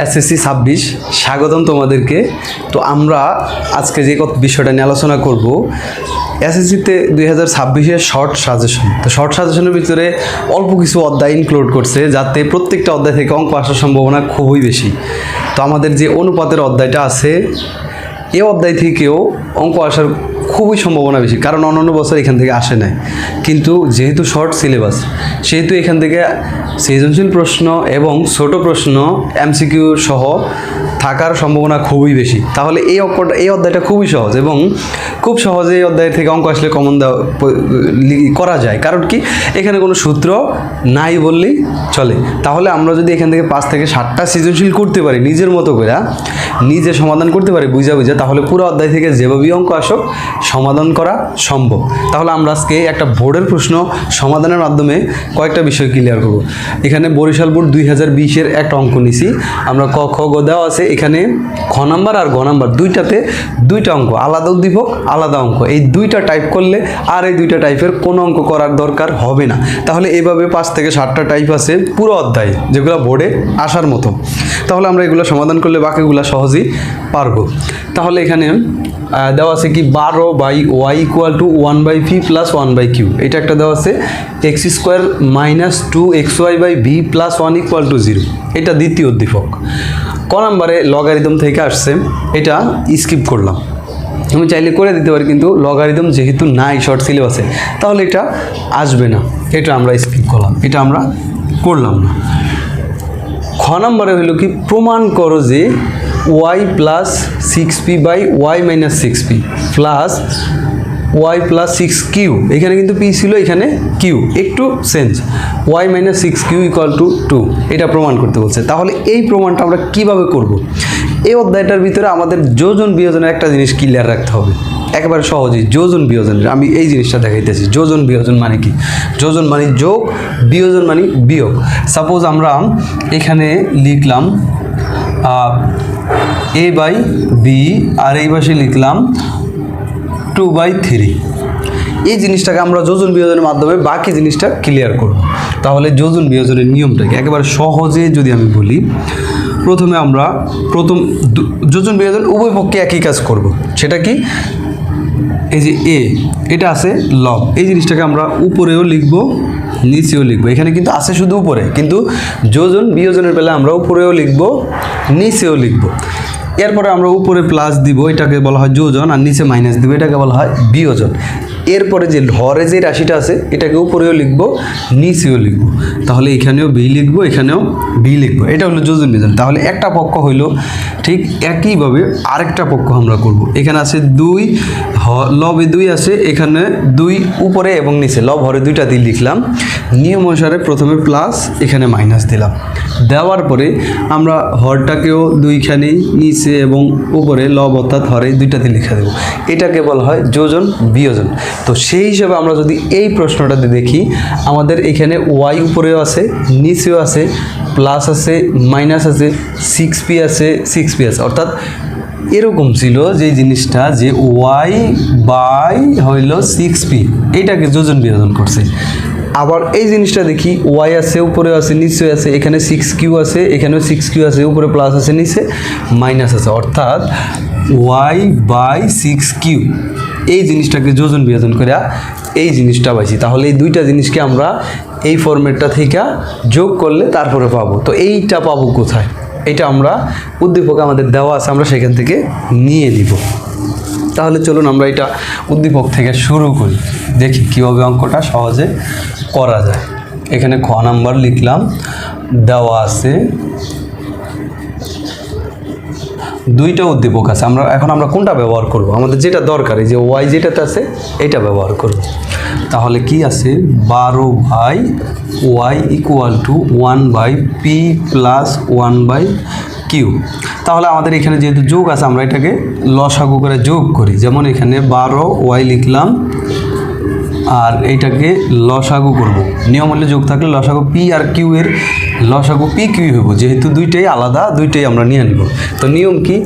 SSC 26 স্বাগতম তোমাদেরকে। তো আমরা আজকে যে বিষয়টা নিয়ে আলোচনা করব, এসএসসিতে 2026-এর শর্ট সাজেশন। তো শর্ট সাজেশনের ভিতরে অল্প কিছু অধ্যায় ইনক্লুড করছে, যাতে প্রত্যেকটা অধ্যায় থেকে অঙ্ক আসার সম্ভাবনা খুবই বেশি। তো আমাদের যে অনুপাতের অধ্যায়টা আছে, এই অধ্যায় থেকেও অঙ্ক আসার খুবই সম্ভাবনা বেশি, কারণ অন্যান্য বছর এখান থেকে আসে নাই। কিন্তু যেহেতু শর্ট সিলেবাস, সেহেতু এখান থেকে সৃজনশীল প্রশ্ন এবং ছোট প্রশ্ন এমসিকিউ সহ থাকার সম্ভাবনা খুবই বেশি। তাহলে এই অধ্যায়টা খুবই সহজ এবং খুব সহজে এই অধ্যায় থেকে অঙ্ক আসলে কমন করা যায়। কারণ কি, এখানে কোনো সূত্র নাই বললেই চলে। তাহলে আমরা যদি এখান থেকে 5 থেকে 7টা সৃজনশীল করতে পারি, নিজের মতো করে নিজে সমাধান করতে পারি বুঝা, তাহলে পুরো অধ্যায় থেকে যেভাবেই অঙ্ক আসুক সমাধান করা সম্ভব। তাহলে আমরা আজকে একটা বোর্ডের প্রশ্ন সমাধানের মাধ্যমে কয়েকটা বিষয় ক্লিয়ার করব। এখানে বরিশাল বোর্ড 2020-এর একটা অঙ্ক নিছি আমরা। ক খ গ দেওয়া আছে, এখানে খ নাম্বার আর গ নাম্বার দুইটাতে দুইটা অঙ্ক, আলাদা উদ্দীপক আলাদা অঙ্ক। এই দুইটা টাইপ করলে আর এই দুইটা টাইপের কোনো অঙ্ক করার দরকার হবে না। তাহলে এইভাবে 5 থেকে 7টা টাইপ আছে পুরো অধ্যায়, যেগুলো বোর্ডে আসার মতো। তাহলে আমরা এগুলো সমাধান করলে বাকিগুলো সহজেই পারবো। তাহলে এখানে দেওয়া আছে কি 12/y = 1/p + 1/q। এটা একটা দেওয়া আছে x² - 2xy/v + 1 = 0। এটা দ্বিতীয় উদ্দীপক। ক নম্বরে লগারিদম থেকে আসছে, এটা স্কিপ করলাম। আমি চাইলে করে দিতে পারি, কিন্তু লগারিদম যেহেতু নাই শর্ট সিলেবাসে, তাহলে এটা আসবে না। এটা আমরা স্কিপ করলাম, এটা আমরা করলাম না। খ নম্বরে হলো কি, প্রমাণ করো যে y + 6p/y - 6p plus y + 6q। এখানে কিন্তু p ছিল, এখানে q, একটু চেঞ্জ। y - 6q = 2, এটা প্রমাণ করতে বলছে। তাহলে এই প্রমাণটা আমরা কিভাবে করব? এই অধ্যায়টার ভিতরে আমাদের যোজন বিয়োজনের একটা জিনিস ক্লিয়ার রাখতে হবে, একেবারে সহজেই। যোজন বিয়োজনের আমি এই জিনিসটা দেখাইতেছি। যোজন বিয়োজন মানে কি? যোজন মানে যোগ, বিয়োজন মানে বিয়োগ। সাপোজ আমরা এখানে লিখলাম a/b, আর এই পাশে লিখলাম 2/3। এই জিনিসটাকে আমরা যোজন বিয়োজনের মাধ্যমে বাকি জিনিসটা ক্লিয়ার করব। তাহলে যোজন বিয়োজনের নিয়মটাকে একেবারে সহজে যদি আমি বলি, প্রথমে আমরা যোজন বিয়োজন উভয় পক্ষে একই কাজ করব। সেটা কি? এই যে এটা আছে লব, এই জিনিসটাকে আমরা উপরেও লিখব নিচেও লিখব। এখানে কিন্তু আছে শুধু উপরে, কিন্তু যোজন বিয়োজনের বেলা আমরা উপরেও লিখব নিচেও লিখব। এরপরে আমরা উপরে প্লাস দিব, এটাকে বলা হয় যোজন, আর নিচে মাইনাস দিব, এটাকে বলা হয় বিয়োজন। এরপরে যে হরে যে রাশিটা আছে, এটাকে উপরেও লিখব নিচেও লিখব। তাহলে এখানেও বি লিখব, এখানেও বি লিখব। এটা হলো যোজন বিয়োজন। তাহলে একটা পক্ষ হইল, ঠিক একইভাবে আরেকটা পক্ষ আমরা করব। এখানে আছে 2, লবে 2 আছে, এখানে 2 উপরে এবং নিচে, লব হরে দুইটাতেই লিখলাম। নিয়ম অনুসারে প্রথমে প্লাস, এখানে মাইনাস দিলাম। দেওয়ার পরে আমরা হরটাকেও দুইখানেই নিচে এবং উপরে, লব অর্থাৎ হরে দুইটাতে লিখে দেব। এটাকে বলা হয় যোজন বিয়োজন। তো সেই হিসাবে আমরা যদি এই প্রশ্নটাতে দেখি, আমাদের এখানে y উপরেও আছে, নিচেও আছে, প্লাস আছে, মাইনাস আছে, 6p আছে, 6p আছে। অর্থাৎ এরকম ছিল যে জিনিসটা, যে y/হইল 6p, এইটাকে যোজন বিয়োজন করছে। আবার এই জিনিসটা দেখি, y আছে, উপরেও আছে, নিচেও আছে, এখানে 6q আছে, এখানেও 6q আছে, উপরে প্লাস আছে, নিচে মাইনাস আছে। অর্থাৎ y/6q, এই জিনিসটাকে যোজন বিয়োজন করে এই জিনিসটা পাইছি। তাহলে এই দুইটা জিনিসকে আমরা এই ফরম্যাটটা থেকে যোগ করলে তারপরে পাবো। তো এইটা পাবো কোথায়? এটা আমরা উদ্দীপক আমাদের দেওয়া আছে, আমরা সেখান থেকে নিয়ে নিব। তাহলে চলুন আমরা এটা উদ্দীপক থেকে শুরু করি, দেখি কীভাবে অঙ্কটা সহজে করা যায়। এখানে খ নাম্বার লিখলাম, দেওয়া আছে দুইটা উদ্দীপক আছে। এখন আমরা কোনটা ব্যবহার করব? আমাদের যেটা দরকার, এই যে y যেটাতে আছে এটা ব্যবহার করব। তাহলে কি আছে? 12/y = 1/p + 1/q। তাহলে আমাদের এখানে যেহেতু যোগ আছে, আমরা এটাকে লসাগু করে যোগ করি। যেমন এখানে 12y লিখলাম, আর এইটাকে লসাগু করব। নিয়ম হলে যোগ থাকলে লসাগু p আর q এর লসাগু p q হইব, যেহেতু দুইটাই আলাদা, দুইটাই আমরা নিয়ে নিব। তো নিয়ম কি?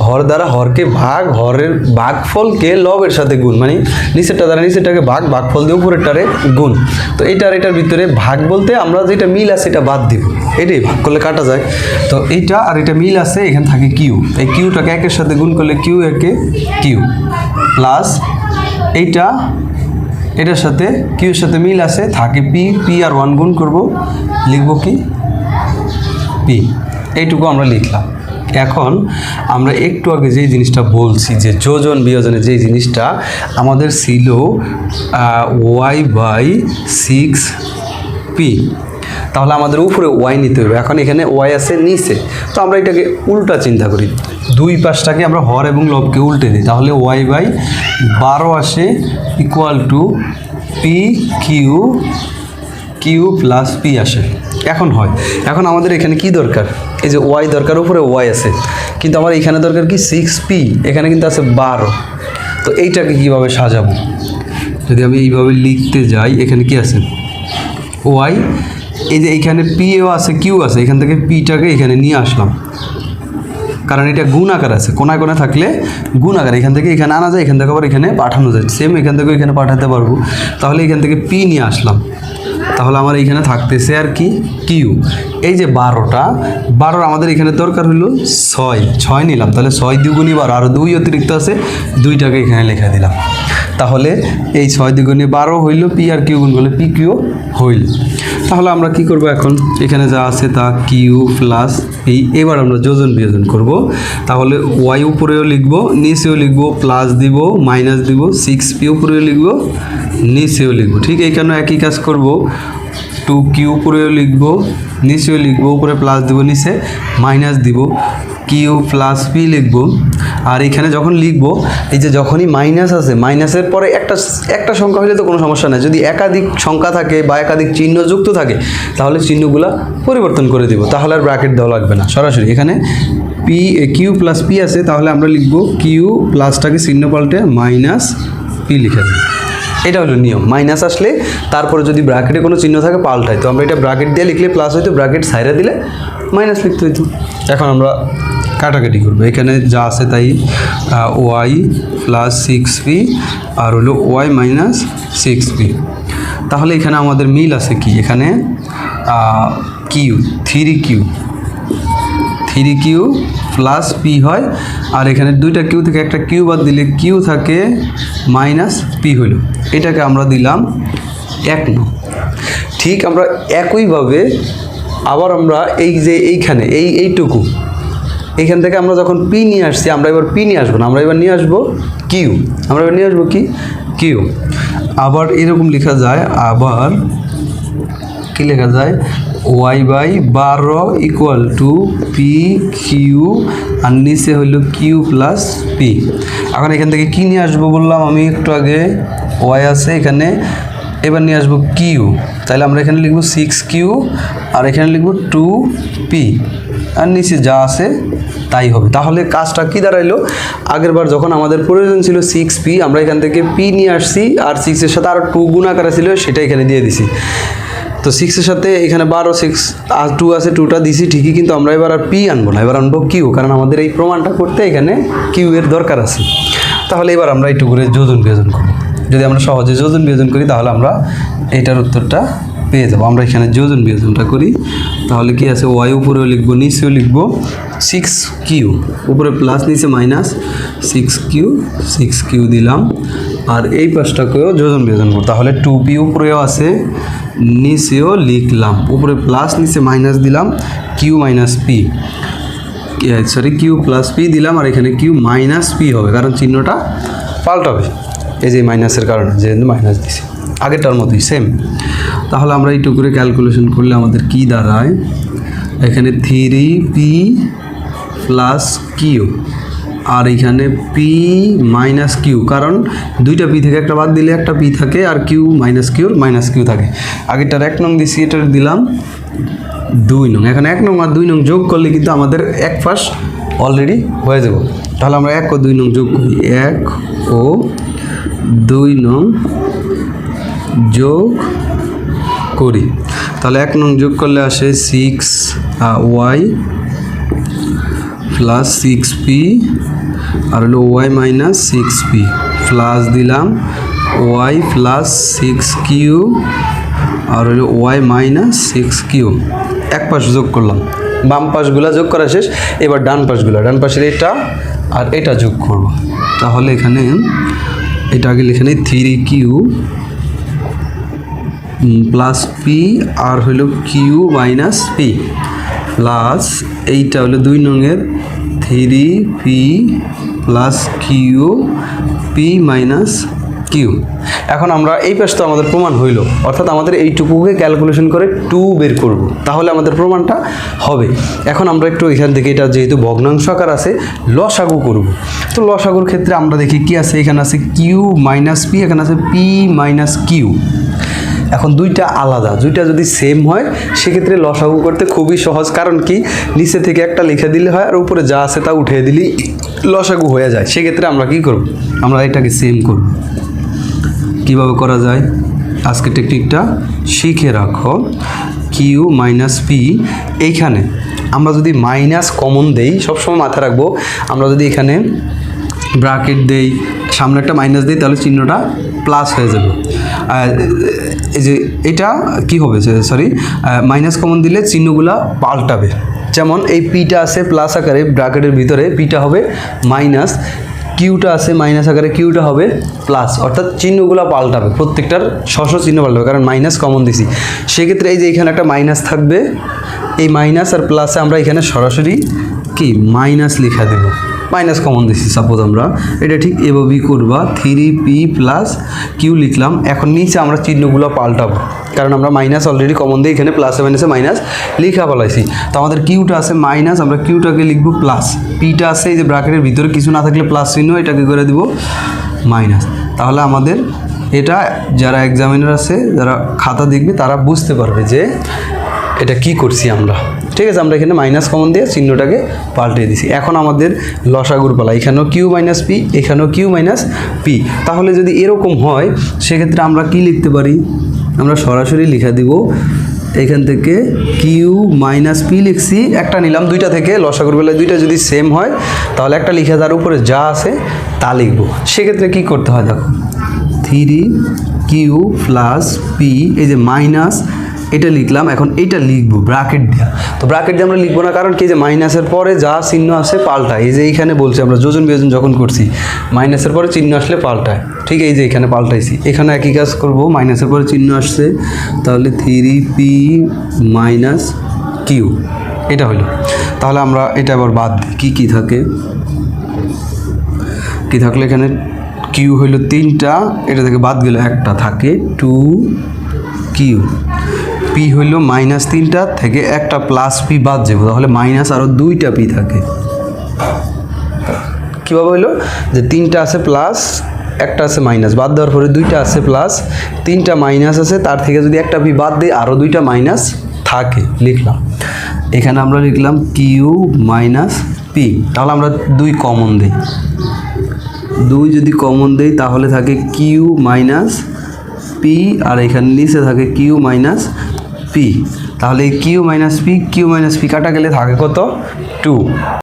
হর দ্বারা হরকে ভাগ, হরের ভাগফলকে লবের সাথে গুণ, মানে নিচেরটা দ্বারা নিচেরটাকে ভাগ, ভাগফল দিয়ে উপরেরটারে গুণ। তো এটার ভিতরে ভাগ বলতে আমরা যেটা মিল আছে এটা বাদ দিব, এটাই ভাগ করলে কাটা যায়। তো এইটা আর এটা মিল আছে, এখানে থাকে কিউ, এই কিউটাকে একের সাথে গুণ করলে কিউ একে কিউ প্লাস এইটা এটার সাথে কিউর সাথে মিল আছে থাকে পি, পি আর 1 গুণ করব, লিখব কি পি, এইটুকু আমরা লিখলাম। এখন আমরা একটু আগে যেই জিনিসটা বলছি যে যোজন বিয়োজনের যেই জিনিসটা আমাদের ছিল y/6p, তাহলে আমাদের উপরে ওয়াই নিতে হবে। এখন এখানে ওয়াই আছে নিচে, তো আমরা এটাকে উল্টা চিন্তা করি, দুই পাশটাকে আমরা হর এবং লবকে উল্টে দিই, তাহলে y/12 আসে equal to P Q plus P আসে। এখন হয়, এখন আমাদের এখানে কি দরকার, এই যে ওয়াই দরকার, উপরে ওয়াই আছে, কিন্তু আমার এখানে দরকার কি 6p, এখানে কিন্তু আছে 12। তো এইটাকে কিভাবে সাজাবো, যদি আমি এইভাবে লিখতে যাই, এখানে কি আছে ওয়াই, এই যে এইখানে পিও আছে কিউ আছে, এখান থেকে পিটাকে এখানে নিয়ে আসলাম, কারণ এটা গুণ আকার আছে, কোনায় কোনায় থাকলে গুণ আকার, এখান থেকে এখানে আনা যায়, এখান থেকে আবার এখানে পাঠানো যায়, সেম এখান থেকে এখানে পাঠাতে পারবো। তাহলে এখান থেকে পি নিয়ে আসলাম, তাহলে আমার এইখানে থাকতেছে আর কি কিউ। এই যে 12 আমাদের এখানে দরকার হলো 6 নিলাম, তাহলে 6 দ্বিগুণী 12, আরও 2 অতিরিক্ত আছে, 2টাকে এখানে লেখা দিলাম। তাহলে এই 6 দ্বিগুণী 12 হইল, পি আর কিউ গুণ করলে পি কিউ হইল। তাহলে আমরা কি করব, এখন এখানে যা আছে তা কিউ প্লাস এই, এবার আমরা যোজন বিয়োজন করব। তাহলে ওয়াই উপরেও লিখব, নিচেও লিখব, প্লাস দিব মাইনাস দিব, 6p উপরেও লিখব, নিচেও লিখব। ঠিক এইখানে একই কাজ করব, 2q উপরেও লিখব, নিচেও লিখব, উপরে প্লাস দিব, নিচে মাইনাস দিব, কিউ প্লাস পি লিখব। আর এখানে যখন লিখব, এই যে যখনই মাইনাস আছে, মাইনাসের পরে একটা সংখ্যা হলে তো কোনো সমস্যা নাই, যদি একাধিক সংখ্যা থাকে বা একাধিক চিহ্ন যুক্ত থাকে তাহলে চিহ্নগুলো পরিবর্তন করে দিব, তাহলে আর ব্র্যাকেট দেওয়া লাগবে না, সরাসরি এখানে পি কিউ প্লাস পি আছে, তাহলে আমরা লিখব কিউ প্লাসটাকে চিহ্ন পাল্টে মাইনাস পি লিখে দেব। এটা হলো নিয়ম, মাইনাস আসলে তারপরে যদি ব্র্যাকেটে কোনো চিহ্ন থাকে পাল্টাই, তো আমরা এটা ব্র্যাকেট দিয়ে লিখলে প্লাস হইতো, ব্র্যাকেট সাইডে দিলে মাইনাস লিখতে হইতো। এখন আমরা কাটাকাটি করবো, এখানে যা আছে তাই ওয়াই প্লাস 6p আর হলো ওয়াই মাইনাস 6p। তাহলে এখানে আমাদের মিল আছে কি, এখানে কিউ 3q প্লাস পি হয়, আর এখানে দুইটা কিউ থেকে একটা কিউ বাদ দিলে কিউ থাকে মাইনাস পি হইল, এটাকে আমরা দিলাম 1 নং। ঠিক আমরা একইভাবে আবার আমরা এই যে এইখানে এইটুকু এইখান থেকে আমরা যখন পি নিয়ে আসছি, আমরা এবার পি নিয়ে আসবো না, আমরা এবার নিয়ে আসবো কিউ, আমরা এবার নিয়ে আসবো কি কিউ। আবার এরকম লেখা যায়, আবার কি লেখা যায়, y/12 equal to P Q আর নিচে হইল কিউ প্লাস পি। এখন এখান থেকে কি নিয়ে আসবো বললাম আমি একটু আগে, ওয়াই আছে এখানে, এবার নিয়ে আসবো কিউ, তাহলে আমরা এখানে লিখবো 6q আর এখানে লিখবো 2p আর নিচে যা আছে তাই হবে। তাহলে কাজটা কি দাঁড়াইলো, আগের বার যখন আমাদের প্রয়োজন ছিল 6p, আমরা এখান থেকে p নিয়ে আসছি, আর 6 এর সাথে আরও 2 গুণ আকারে ছিল সেটা এখানে দিয়ে দিছি। তো 6 এর সাথে এখানে 12 6 আর 2 আছে, 2টা দিছি ঠিকই, কিন্তু আমরা এবার আর পি আনবো না, এবার আনবো কিউ, কারণ আমাদের এই প্রমাণটা করতে এখানে কিউ এর দরকার আছে। তাহলে এবার আমরা একটু করে যোজন বিয়োজন করব, যদি আমরা সহজে যোজন বিয়োজন করি তাহলে আমরা এটার উত্তরটা পেয়ে যাবো। আমরা এখানে যোজন বিয়োজনটা করি, তাহলে কি আছে, ওয়াই উপরেও লিখবো, নিচেও লিখবো, 6q উপরে প্লাস নিচে মাইনাস, 6q দিলাম, আর এই পাশটাকেও যোজন বিয়োজন করব, তাহলে 2p উপরেও আছে, নিচেও লিখলাম, উপরে প্লাস নিচে মাইনাস দিলাম, Q minus P, Q plus P দিলাম, আর এখানে কিউ মাইনাস পি হবে, কারণ চিহ্নটা পাল্টাবে, এই যে মাইনাসের কারণে যেহেতু মাইনাস দিছি, আগেরটার মতোই সেম। তাহলে আমরা একটু করে ক্যালকুলেশন করলে আমাদের কি দাঁড়ায়, এখানে 3p প্লাস কিউ আর এখানে পি মাইনাস কিউ, কারণ দুইটা পি থেকে একটা বাদ দিলে একটা পি থাকে, আর কিউ মাইনাস কিউ থাকে। আগেরটার 1 নং দিছি, এটার দিলাম 2 নং। এখন 1 নং আর 2 নং যোগ করলে কিন্তু আমাদের এক পাশ অলরেডি হয়ে যাব। তাহলে আমরা 1 ও 2 নং যোগ করি, 1 ও 2 নং যোগ করি, তাহলে 1 নং যোগ করলে আসে 6y প্লাস 6p আর হলো ওয়াই মাইনাস 6p প্লাস দিলাম ওয়াই প্লাস 6q আর হলো ওয়াই মাইনাস 6q। এক পাশ যোগ করলাম, বাম পাশগুলো যোগ করা শেষ, এবার ডান পাশের এটা আর এটা যোগ করব। তাহলে এখানে এটা আগে লিখে নিই 3q প্লাস পি আর হলো কিউ মাইনাস পি প্লাস এইটা হলো 2 নঙের 3p plus Q P minus Q. এখন আমরা এই পাশ তো আমাদের প্রমাণ হইল, অর্থাৎ আমাদের এইটুকুকে ক্যালকুলেশন করে 2 বের করব, তাহলে আমাদের প্রমাণটা হবে। এখন আমরা একটু এখান থেকে এটা যেহেতু ভগ্নাংশ আকার আছে লসাগু করব। তো লসাগুর ক্ষেত্রে আমরা দেখি কি আছে, এখানে আছে কিউ মাইনাস পি, এখানে আছে পি মাইনাস কিউ। এখন দুইটা আলাদা, দুইটা যদি সেম হয় সেক্ষেত্রে লসাগু করতে খুবই সহজ, কারণ কি নিচে থেকে একটা লিখে দিলে হয় আর উপরে যা আছে তা উঠিয়ে দিলেই লসাগু হয়ে যায়। সেক্ষেত্রে আমরা কি করব, আমরা এটাকে সেম করব। কিভাবে করা যায় আজকে টেকনিকটা শিখে রাখো। কিউ মাইনাস পি, এইখানে আমরা যদি মাইনাস কমন দেই, সবসময় মাথায় রাখবো আমরা যদি এখানে ব্র্যাকেট দেই, সামনে একটা মাইনাস দিই, তাহলে চিহ্নটা প্লাস হয়ে যাবে। এই যে এটা কি হবে, সরি মাইনাস কমন দিলে চিহ্নগুলা পাল্টাবে। যেমন এই পিটা আছে প্লাস আকারে ব্র্যাকেটের ভিতরে, পিটা হবে মাইনাস, কিউটা আছে মাইনাস আকারে, কিউটা হবে প্লাস, অর্থাৎ চিহ্নগুলো পাল্টাবে, প্রত্যেকটার চিহ্ন পাল্টাবে, কারণ মাইনাস কমন দিছি। সেক্ষেত্রে এই যে এখানে একটা মাইনাস থাকবে, এই মাইনাস আর প্লাসে আমরা এখানে সরাসরি কি মাইনাস লেখা দেব, মাইনাস কমন দিছি। সাপোজ আমরা এটা ঠিক এভাবেই করবা, 3p প্লাস কিউ লিখলাম। এখন নিচে আমরা চিহ্নগুলো পাল্টাবো, কারণ আমরা মাইনাস অলরেডি কমন দিয়ে এখানে প্লাসে মাইনাসে মাইনাস লিখা ফেলাইছি। তো আমাদের কিউটা আছে মাইনাস, আমরা কিউটাকে লিখবো প্লাস, পিটা আছে এই যে ব্র্যাকেটের ভিতরে কিছু না থাকলে প্লাস চিহ্ন, এটাকে করে দিব মাইনাস। তাহলে আমাদের এটা যারা এক্সামিনার আছে, যারা খাতা দেখবে তারা বুঝতে পারবে যে এটা কি করছি আমরা। ঠিক আছে, আমরা এখানে মাইনাস কমন দিয়ে চিহ্নটাকে পাল্টে দিছি। এখন আমাদের লসাগুর পালা, এখানেও কিউ মাইনাস পি, এখানেও কিউ মাইনাস পি। তাহলে যদি এরকম হয় সেক্ষেত্রে আমরা কি লিখতে পারি, আমরা সরাসরি লিখে দিব এখান থেকে কিউ মাইনাস পি লিখছি, একটা নিলাম দুইটা থেকে, লসাগুর বেলায় দুইটা যদি সেম হয় তাহলে একটা লিখে তার উপরে যা আছে তা লিখব। সেক্ষেত্রে কি করতে হয় দেখো, 3q প্লাস পি, এই যে মাইনাস এটা লিখলাম, এখন এইটা লিখবো ব্র্যাকেট দেওয়া। তো ব্র্যাকেট দিয়ে আমরা লিখবো না, কারণ কি যে মাইনাসের পরে যা চিহ্ন আসে পাল্টায়। এই যে এইখানে বলছি আমরা যোজন বিয়োজন যখন করছি মাইনাসের পরে চিহ্ন আসলে পাল্টায়, ঠিক এই যে এখানে পাল্টাইছি, এখানে একই কাজ করব। মাইনাসের পরে চিহ্ন আসছে, তাহলে 3p মাইনাস কিউ এটা হলো। তাহলে আমরা এটা আবার বাদ দিই, কি থাকে, কি থাকলে এখানে কিউ হইলো 3টা, এটা থেকে বাদ গেলে একটা থাকে 2q, পি হইল মাইনাস 3টা থেকে একটা প্লাস পি বাদ যাবো, তাহলে মাইনাস আরও 2টা পি থাকে। কীভাবে হইলো যে 3টা আছে প্লাস, একটা আছে মাইনাস, বাদ দেওয়ার পরে 2টা আছে প্লাস, 3টা মাইনাস আছে, তার থেকে যদি একটা পি বাদ দিই আরও 2টা মাইনাস থাকে, লিখলাম। এখানে আমরা লিখলাম কিউ মাইনাস পি, তাহলে আমরা 2 কমন দিই, 2 যদি কমন দেই তাহলে থাকে কিউ মাইনাস পি, আর এখানে নিচে থাকে কিউ মাইনাস পি। তাহলে কিউ মাইনাস পি কাটা গেলে থাকে কত, 2।